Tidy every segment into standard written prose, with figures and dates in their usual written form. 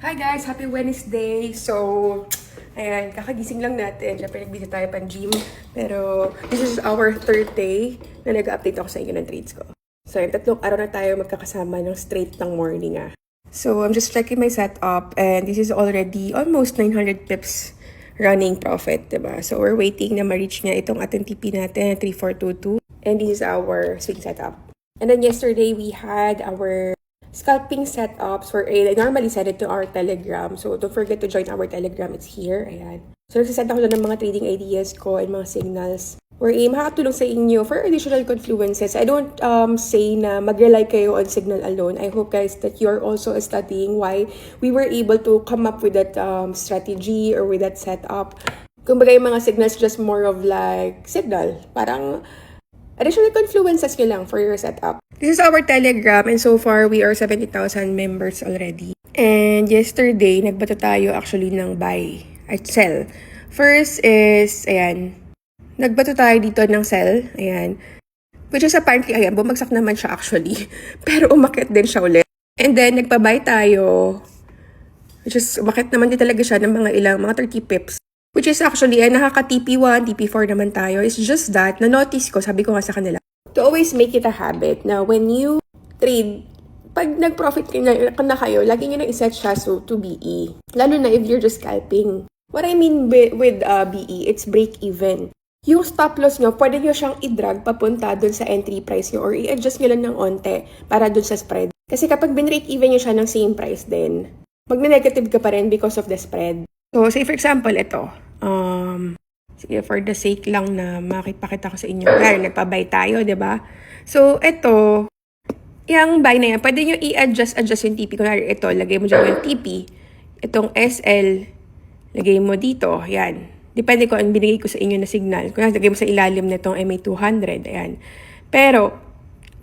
Hi guys! Happy Wednesday! So, ayan, kakagising lang natin. Siyempre, nagbisa tayo pan-gym. Pero, this is our third day na nag-update ako sa inyo ng trades ko. So, yung tatlong araw na tayo magkakasama ng straight ng morning So, I'm just checking my setup and this is already almost 900 pips running profit, diba? So, we're waiting na ma-reach niya itong ating TP natin, 3422. And this is our swing setup. And then yesterday, we had our scalping setups for I normally send it to our Telegram. So, don't forget to join our Telegram. It's here. Ayan. So, nagsasend ako ng mga trading ideas ko and mga signals. Wherein makakatulong sa inyo for additional confluences. I don't say na mag-rely kayo on signal alone. I hope guys that you are also studying why we were able to come up with that strategy or with that setup. Kumbaga yung mga signals just more of like signal. Parang additional confluences nyo lang for your setup. This is our Telegram and so far we are 70,000 members already. And yesterday, nagbato tayo actually ng buy at sell. First is, ayan, nagbato tayo dito ng sell, ayan. Which is apparently, ayan, bumagsak naman siya actually. Pero umakit din siya ulit. And then, nagpa-buy tayo. Which is, umakit naman din talaga siya ng mga 30 pips. Which is actually, nakaka-TP1, TP4 naman tayo. It's just that, na-notice ko, sabi ko nga sa kanila, to always make it a habit na when you trade, pag nag-profit na kayo, lagi nyo na iset siya to BE. Lalo na if you're just scalping. What I mean with BE, it's break-even. Yung stop loss nyo, pwede nyo siyang i-drag papunta dun sa entry price nyo or i-adjust nyo lang ng onte para dun sa spread. Kasi kapag bin-break-even nyo siya ng same price din, magne-negative ka pa rin because of the spread. So, say for example, ito. Sige, for the sake lang na makipakita ko sa inyo. Kaya nagpa-buy tayo, di ba? So, ito, yung buy na yan, pwede nyo i-adjust yung TP. Kunwari, ito, lagay mo dyan yung TP. Itong SL, lagay mo dito. Yan. Depende kung ano binigay ko sa inyo na signal. Kunwari, lagay mo sa ilalim na itong MA200. Ayan. Pero,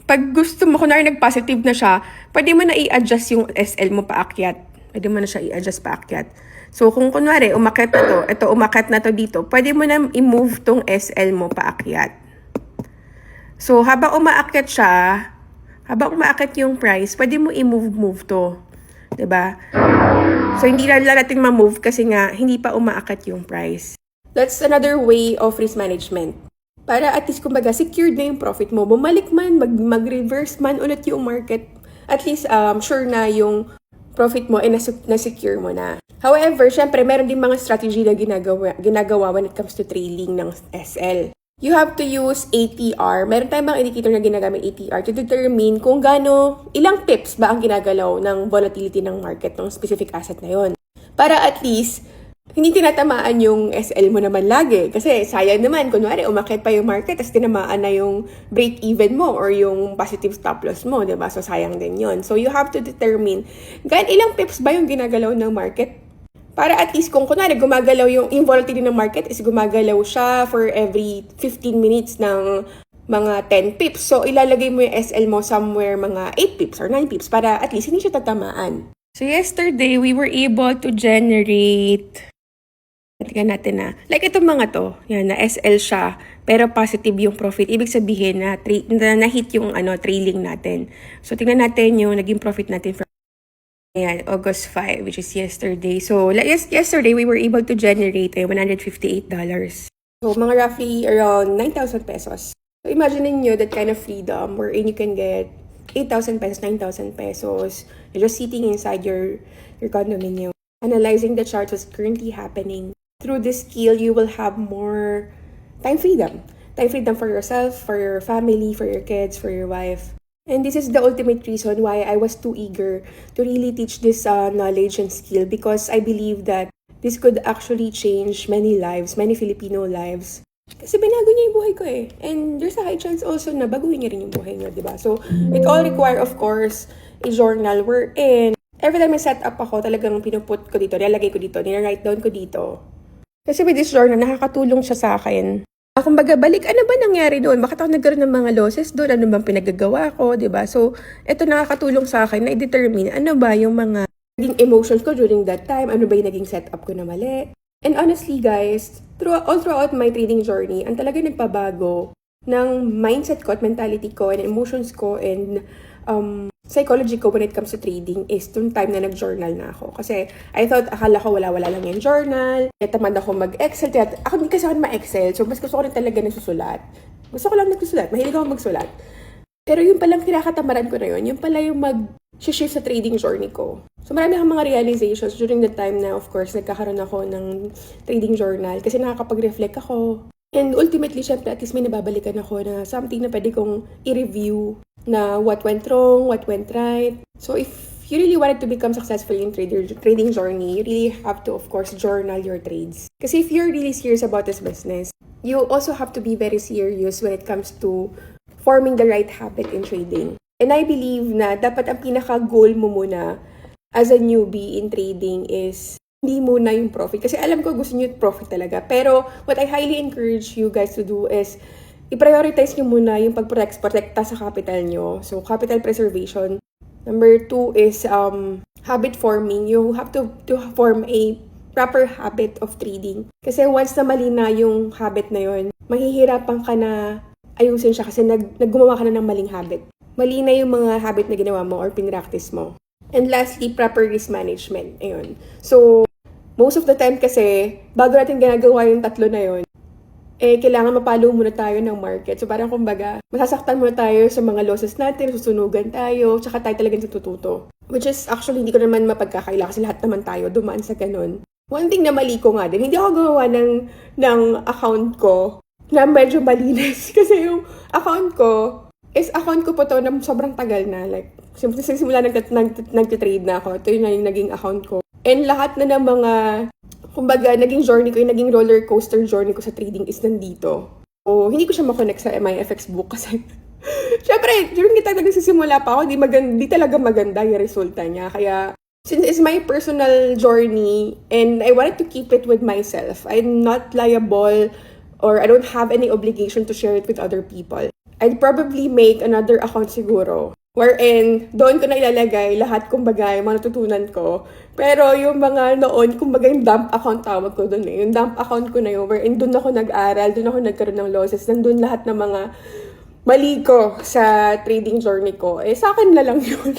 pag gusto mo, kunwari nag-positive na siya, pwede mo na i-adjust yung SL mo paakyat. Pwede mo na siya i-adjust paakyat. So, kung kunwari, umakyat na to, ito, umakyat na to dito, pwede mo na i-move tong SL mo paakyat. So, habang umaakyat siya, habang umaakyat yung price, pwede mo i-move to. 'Di ba? So, hindi na natin ma-move kasi nga, hindi pa umaakyat yung price. That's another way of risk management. Para at least, kumbaga, secured na yung profit mo. Bumalik man, mag-reverse man ulit yung market. At least, sure na yung profit mo ay na-secure mo na. However, syempre, meron din mga strategy na ginagawa when it comes to trailing ng SL. You have to use ATR. Meron tayong mga indicator na ginagamit ATR to determine kung ilang pips ba ang ginagalaw ng volatility ng market ng specific asset na yon. Para at least, hindi tinatamaan yung SL mo naman lagi. Kasi sayang naman, kunwari, umakit pa yung market, tapos tinamaan na yung break-even mo or yung positive stop loss mo, diba? So, sayang din yon. So, you have to determine, ilang pips ba yung ginagalaw ng market? Para at least kung kunwari gumagalaw yung volatility ng market is gumagalaw siya for every 15 minutes ng mga 10 pips. So, ilalagay mo yung SL mo somewhere mga 8 pips or 9 pips para at least hindi siya tatamaan. So, yesterday, we were able to generate, tingnan natin na, like itong mga to, yan, na SL siya, pero positive yung profit. Ibig sabihin na na-hit yung trailing natin. So, tingnan natin yung naging profit natin from ayan, August 5, which is yesterday. So, yesterday, we were able to generate $158. So, mga roughly around 9,000 pesos. So, imagine niyo that kind of freedom wherein you can get 8,000 pesos, 9,000 pesos. You're just sitting inside your condominium, analyzing the charts what's currently happening. Through this skill, you will have more time freedom. Time freedom for yourself, for your family, for your kids, for your wife. And this is the ultimate reason why I was too eager to really teach this knowledge and skill because I believe that this could actually change many lives, many Filipino lives. Kasi binago niya yung buhay ko eh. And there's a high chance also na baguhin niya rin yung buhay niyo, diba? So, it all require, of course, a journal wherein every time I set up ako, talagang pinuput ko dito, nilalagay ko dito, nina-write down ko dito. Kasi with this journal, nakakatulong siya sa akin. Kumbaga, balik, ano ba nangyari doon? Bakit ako nagkaroon ng mga losses doon? Ano bang pinagagawa ko? Diba? So, ito nakakatulong sa akin na i-determine ano ba yung mga naging emotions ko during that time? Ano ba yung naging setup ko na mali? And honestly, guys, all throughout my trading journey, ang talaga nagpabago ng mindset ko at mentality ko and emotions ko and psychology ko when it comes to trading is yung time na nag-journal na ako. Kasi akala ko wala-wala lang yung journal. Tamad ako mag-Excel. Ako hindi kasi ako ma-Excel. So, mas gusto ko rin talaga nagsusulat. Gusto ko lang nagsusulat. Mahilig ako magsulat. Pero yung palang kinakatamaran ko na yun, yung pala yung mag-shift sa trading journey ko. So, marami akong mga realizations during the time na, of course, nagkakaroon ako ng trading journal kasi nakakapag-reflect ako. And ultimately, syempre, at least may nababalikan ako na something na pwede kong i-review na what went wrong, what went right. So if you really wanted to become successful in trading journey, you really have to, of course, journal your trades. Kasi if you're really serious about this business, you also have to be very serious when it comes to forming the right habit in trading. And I believe na dapat ang pinaka-goal mo muna as a newbie in trading is hindi muna yung profit. Kasi alam ko gusto niyo profit talaga. Pero what I highly encourage you guys to do is i-prioritize nyo muna yung pag-protekta sa capital nyo. So, capital preservation. Number 2 is habit forming. You have to form a proper habit of trading. Kasi once na mali na yung habit na yun, mahihirapan ka na ayusin siya kasi naggumawa ka na ng maling habit. Mali na yung mga habit na ginawa mo or pinractice mo. And lastly, proper risk management. Ayun. So, most of the time kasi, bago natin ginagawa yung tatlo na yun, kailangan mapalo muna tayo ng market. So parang kumbaga, masasaktan muna tayo sa mga losses natin, susunugan tayo, tsaka tayo talagang natututo. Which is actually hindi ko naman mapagkakaila kasi lahat naman tayo dumaan sa ganun. One thing na mali ko nga din, hindi ako gumawa ng account ko na medyo malinis. Kasi yung account ko po to na sobrang tagal na. Like, simula nag-trade na ako. Ito yung naging account ko. And lahat na ng mga kumbaga, naging journey ko, yung naging roller coaster journey ko sa trading is nandito. So, hindi ko siya makonect sa MyFX book kasi syempre, during the time na nagsisimula pa ako, di talaga maganda yung resulta niya. Kaya, since it's my personal journey and I wanted to keep it with myself, I'm not liable or I don't have any obligation to share it with other people. I'd probably make another account siguro. Wherein, doon ko na ilalagay lahat, kumbaga, yung mga natutunan ko. Pero yung mga noon, kumbaga, yung dump account tawag ko doon eh. Yung dump account ko na yun, wherein doon ako nag-aral, doon ako nagkaroon ng losses, nandun lahat ng mga mali ko sa trading journey ko. Sa akin na lang yun.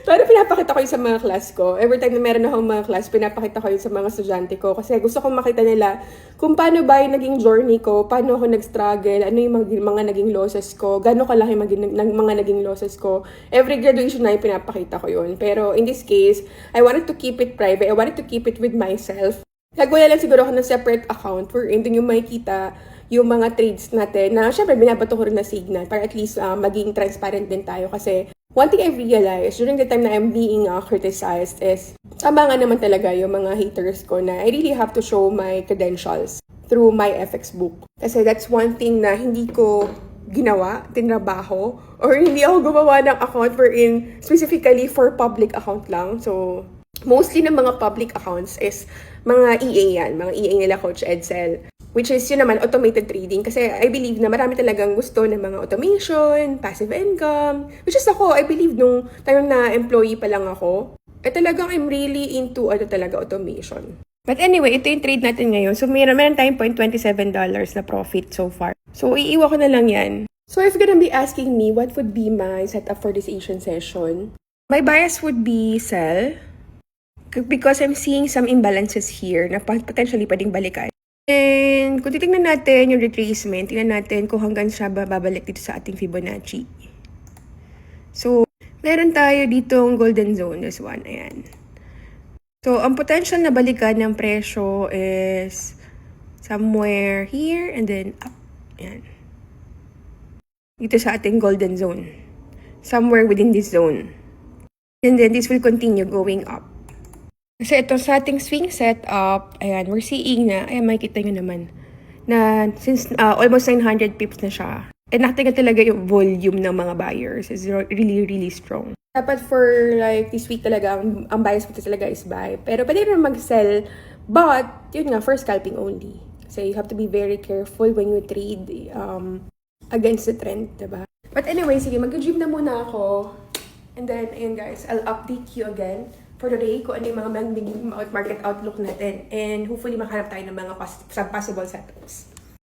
Pero pinapakita ko yun sa mga class ko. Every time na meron akong mga class, pinapakita ko yun sa mga estudyante ko. Kasi gusto kong makita nila kung paano ba yung naging journey ko, paano ako nag-struggle, ano yung mga naging losses ko, gano'n kalaki mga naging losses ko. Every graduation na yung pinapakita ko yun. Pero in this case, I wanted to keep it private. I wanted to keep it with myself. Nagwala lang siguro ako ng separate account wherein doon yung makikita yung mga trades natin na syempre binabato ko rin na signal para at least maging transparent din tayo kasi one thing I realized during the time na I'm being criticized is tama nga naman talaga yung mga haters ko na I really have to show my credentials through my FX book. Kasi that's one thing na hindi ko ginawa, tinrabaho, or hindi ako gumawa ng account wherein specifically for public account lang. So, mostly ng mga public accounts is mga EA yan, mga EA nila Coach Edsel. Which is yun naman, automated trading. Kasi I believe na marami talagang gusto ng mga automation, passive income. Which is ako, I believe nung time na employee pa lang ako, talagang I'm really into talaga automation. But anyway, ito yung trade natin ngayon. So meron tayong $0.27 na profit so far. So iiwa ko na lang yan. So if you're gonna be asking me what would be my setup for this Asian session, my bias would be sell. Because I'm seeing some imbalances here na potentially pwedeng balikan. And kung titignan natin yung retracement, tingnan natin kung hanggang siya babalik dito sa ating Fibonacci. So, meron tayo ditong golden zone, this one, ayan. So, ang potential na balikan ng presyo is somewhere here and then up, ayan. Dito sa ating golden zone. Somewhere within this zone. And then, this will continue going up. Kasi ito sa ating swing setup, ayan, we're seeing na, ayan, makikita nyo naman, na since almost 900 pips na siya, nakita talaga yung volume ng mga buyers is really, really strong. Dapat for like this week talaga, ang bias mo talaga is buy. Pero pwede rin mag-sell, but, yun nga, for scalping only. So you have to be very careful when you trade against the trend, diba? But anyway, sige, mag-gym na muna ako. And then, ayun guys, I'll update you again for today kung ano yung mga market outlook natin. And hopefully makahanap tayo ng mga possible setups.